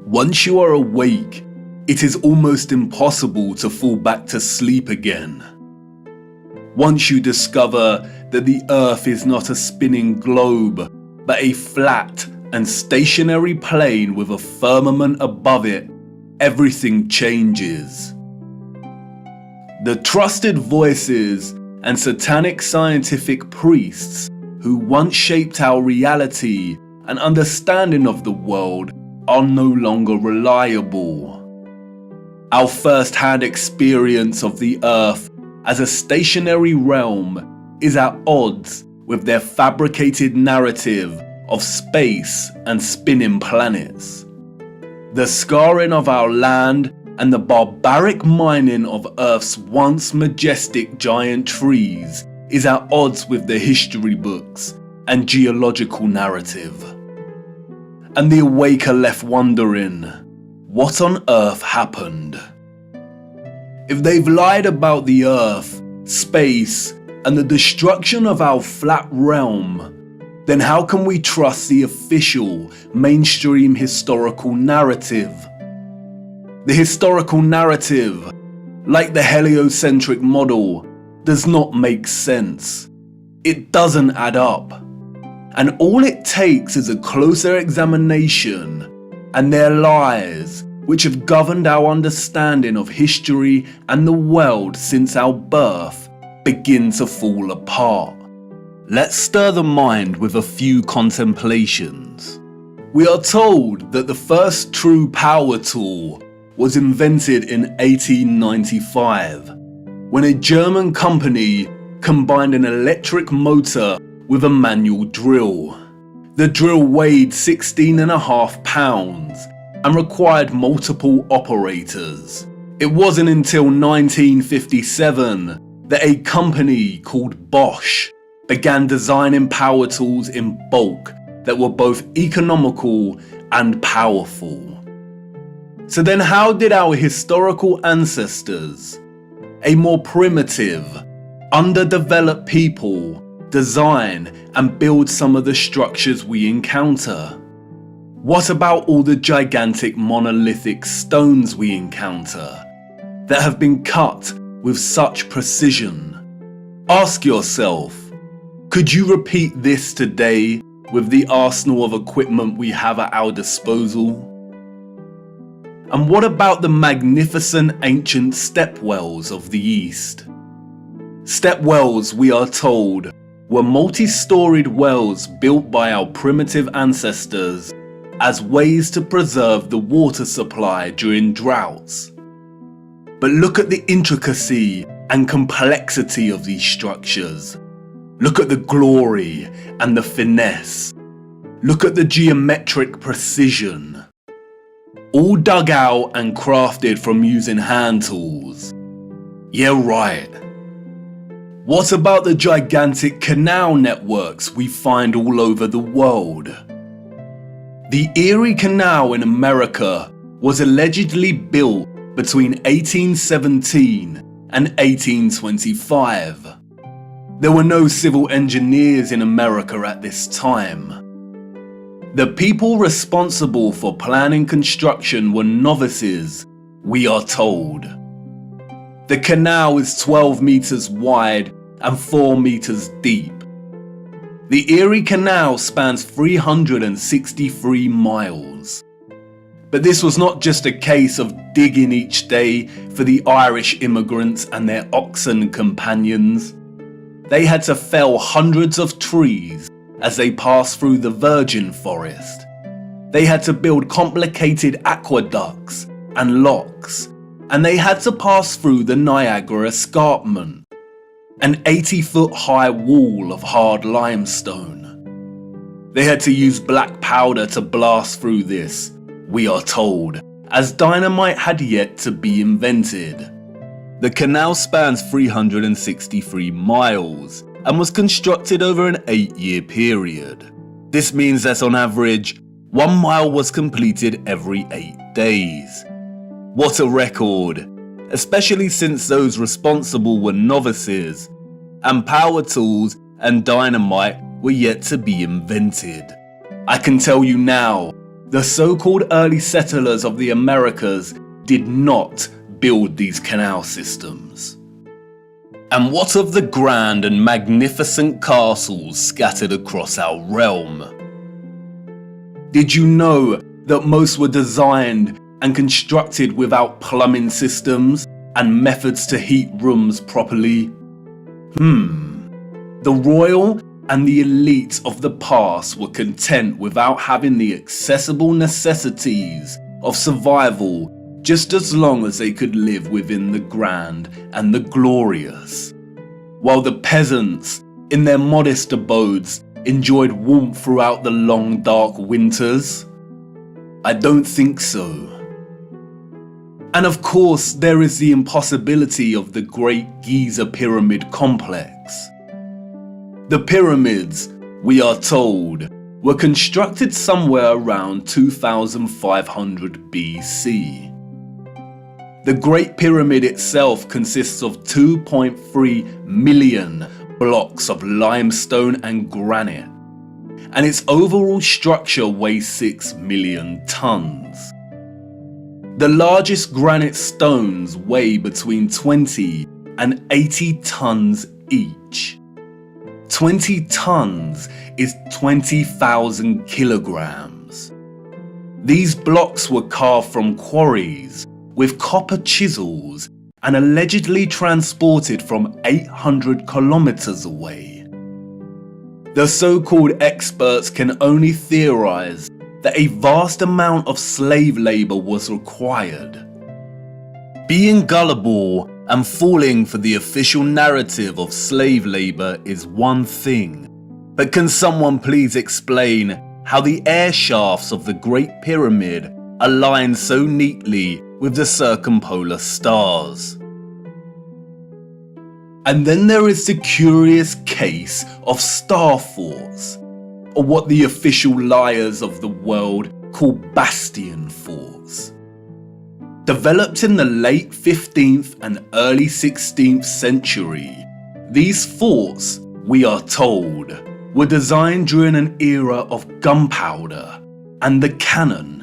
Once you are awake, it is almost impossible to fall back to sleep again. Once you discover that the Earth is not a spinning globe, but a flat and stationary plane with a firmament above it, everything changes. The trusted voices and satanic scientific priests who once shaped our reality and understanding of the world are no longer reliable. Our first-hand experience of the Earth as a stationary realm is at odds with their fabricated narrative of space and spinning planets. The scarring of our land and the barbaric mining of Earth's once majestic giant trees is at odds with the history books and geological narrative. And the awake are left wondering, what on earth happened? If they've lied about the Earth, space, and the destruction of our flat realm, then how can we trust the official, mainstream historical narrative? The historical narrative, like the heliocentric model, does not make sense. It doesn't add up. And all it takes is a closer examination, and their lies, which have governed our understanding of history and the world since our birth, begin to fall apart. Let's stir the mind with a few contemplations. We are told that the first true power tool was invented in 1895, when a German company combined an electric motor with a manual drill. The drill weighed 16.5 pounds and required multiple operators. It wasn't until 1957 that a company called Bosch began designing power tools in bulk that were both economical and powerful. So then how did our historical ancestors, a more primitive, underdeveloped people, design and build some of the structures we encounter? What about all the gigantic monolithic stones we encounter that have been cut with such precision? Ask yourself, could you repeat this today with the arsenal of equipment we have at our disposal? And what about the magnificent ancient stepwells of the East? Stepwells, we are told, were multi-storied wells built by our primitive ancestors as ways to preserve the water supply during droughts. But look at the intricacy and complexity of these structures. Look at the glory and the finesse. Look at the geometric precision. All dug out and crafted from using hand tools. Yeah, right. What about the gigantic canal networks we find all over the world? The Erie Canal in America was allegedly built between 1817 and 1825. There were no civil engineers in America at this time. The people responsible for planning construction were novices, we are told. The canal is 12 meters wide and 4 meters deep. The Erie Canal spans 363 miles. But this was not just a case of digging each day for the Irish immigrants and their oxen companions. They had to fell hundreds of trees as they passed through the virgin forest. They had to build complicated aqueducts and locks, and they had to pass through the Niagara Escarpment, an 80-foot high wall of hard limestone. They had to use black powder to blast through this, we are told, as dynamite had yet to be invented. The canal spans 363 miles and was constructed over an 8-year period. This means that on average, 1 mile was completed every 8 days. What a record, especially since those responsible were novices, and power tools and dynamite were yet to be invented. I can tell you now, The so-called early settlers of the Americas did not build these canal systems. And what of the grand and magnificent castles scattered across our realm? Did you know that most were designed and constructed without plumbing systems and methods to heat rooms properly? The royal and the elites of the past were content without having the accessible necessities of survival, just as long as they could live within the grand and the glorious, while the peasants, in their modest abodes, enjoyed warmth throughout the long dark winters? I don't think so. And of course, there is the impossibility of the Great Giza Pyramid Complex. The pyramids, we are told, were constructed somewhere around 2500 BC. The Great Pyramid itself consists of 2.3 million blocks of limestone and granite, and its overall structure weighs 6 million tons. The largest granite stones weigh between 20 and 80 tons each. 20 tons is 20,000 kilograms. These blocks were carved from quarries with copper chisels and allegedly transported from 800 kilometers away. The so-called experts can only theorize that a vast amount of slave labor was required. Being gullible and falling for the official narrative of slave labor is one thing, but can someone please explain how the air shafts of the Great Pyramid align so neatly with the circumpolar stars? And then there is the curious case of star forts, or what the official liars of the world call bastion forts. Developed in the late 15th and early 16th century, these forts, we are told, were designed during an era of gunpowder and the cannon.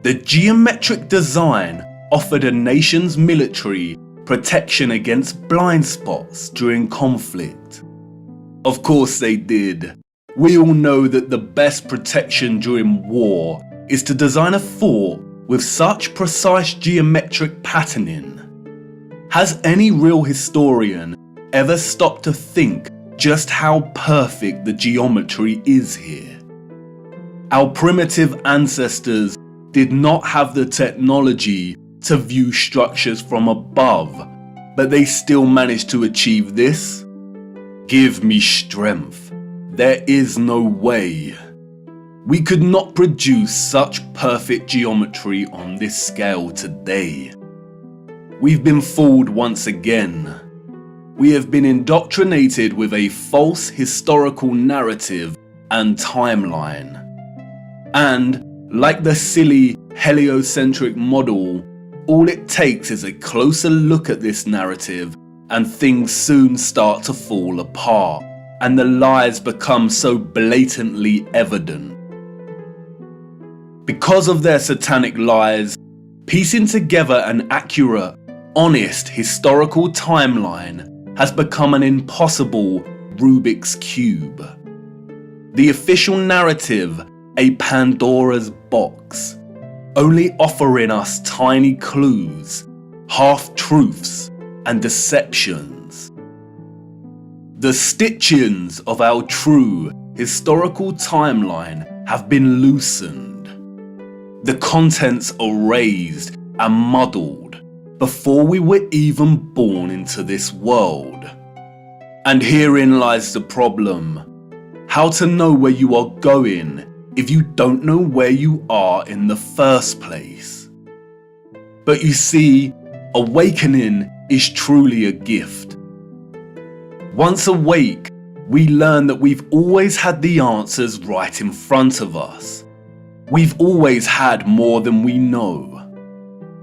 The geometric design offered a nation's military protection against blind spots during conflict. Of course they did. We all know that the best protection during war is to design a fort with such precise geometric patterning. Has any real historian ever stopped to think just how perfect the geometry is here? Our primitive ancestors did not have the technology to view structures from above, but they still managed to achieve this? Give me strength. There is no way. We could not produce such perfect geometry on this scale today. We've been fooled once again. We have been indoctrinated with a false historical narrative and timeline. And, like the silly heliocentric model, all it takes is a closer look at this narrative and things soon start to fall apart, and the lies become so blatantly evident. Because of their satanic lies, piecing together an accurate, honest historical timeline has become an impossible Rubik's Cube. The official narrative, a Pandora's box, only offering us tiny clues, half-truths, and deceptions. The stitchings of our true historical timeline have been loosened. The contents erased and muddled before we were even born into this world. And herein lies the problem. How to know where you are going if you don't know where you are in the first place? But you see, awakening is truly a gift. Once awake, we learn that we've always had the answers right in front of us. We've always had more than we know.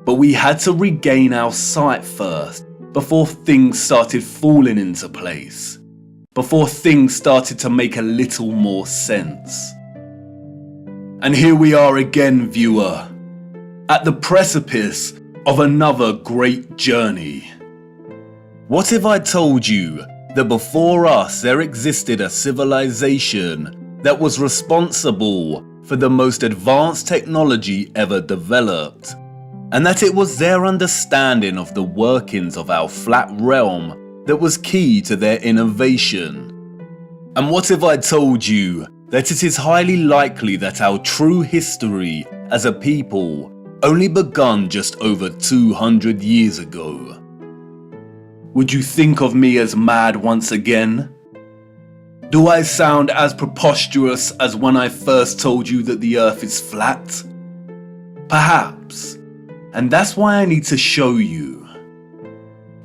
But we had to regain our sight first before things started falling into place. Before things started to make a little more sense. And here we are again, viewer, at the precipice of another great journey. What if I told you that before us there existed a civilization that was responsible for the most advanced technology ever developed, and that it was their understanding of the workings of our flat realm that was key to their innovation? And what if I told you that it is highly likely that our true history as a people only begun just over 200 years ago? Would you think of me as mad once again? Do I sound as preposterous as when I first told you that the earth is flat? Perhaps, and that's why I need to show you.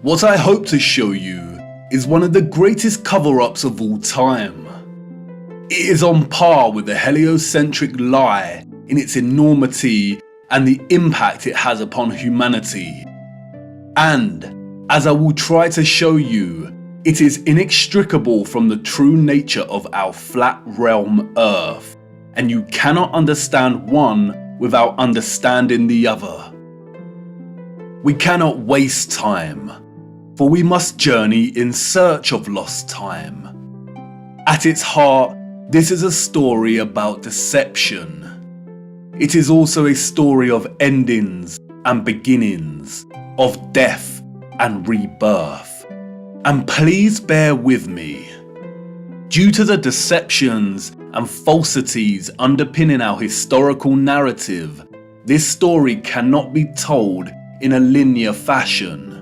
What I hope to show you is one of the greatest cover-ups of all time. It is on par with the heliocentric lie in its enormity and the impact it has upon humanity. And, as I will try to show you, it is inextricable from the true nature of our flat realm Earth, and you cannot understand one without understanding the other. We cannot waste time, for we must journey in search of lost time. At its heart, this is a story about deception. It is also a story of endings and beginnings, of death and rebirth. And please bear with me. Due to the deceptions and falsities underpinning our historical narrative, this story cannot be told in a linear fashion.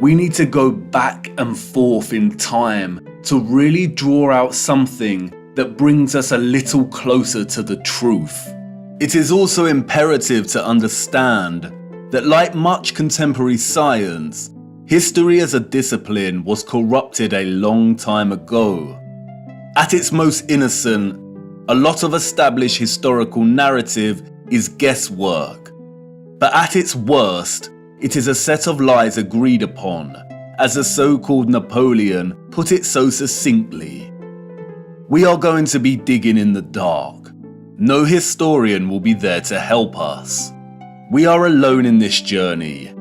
We need to go back and forth in time to really draw out something that brings us a little closer to the truth. It is also imperative to understand that, like much contemporary science, history as a discipline was corrupted a long time ago. At its most innocent, a lot of established historical narrative is guesswork. But at its worst, it is a set of lies agreed upon, as the so-called Napoleon put it so succinctly. We are going to be digging in the dark. No historian will be there to help us. We are alone in this journey.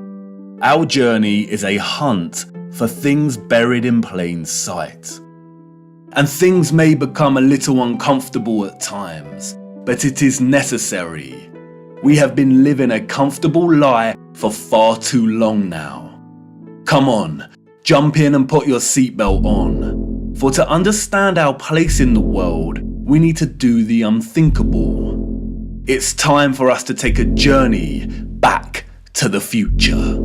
Our journey is a hunt for things buried in plain sight. And things may become a little uncomfortable at times, but it is necessary. We have been living a comfortable lie for far too long now. Come on, jump in and put your seatbelt on. For to understand our place in the world, we need to do the unthinkable. It's time for us to take a journey back to the future.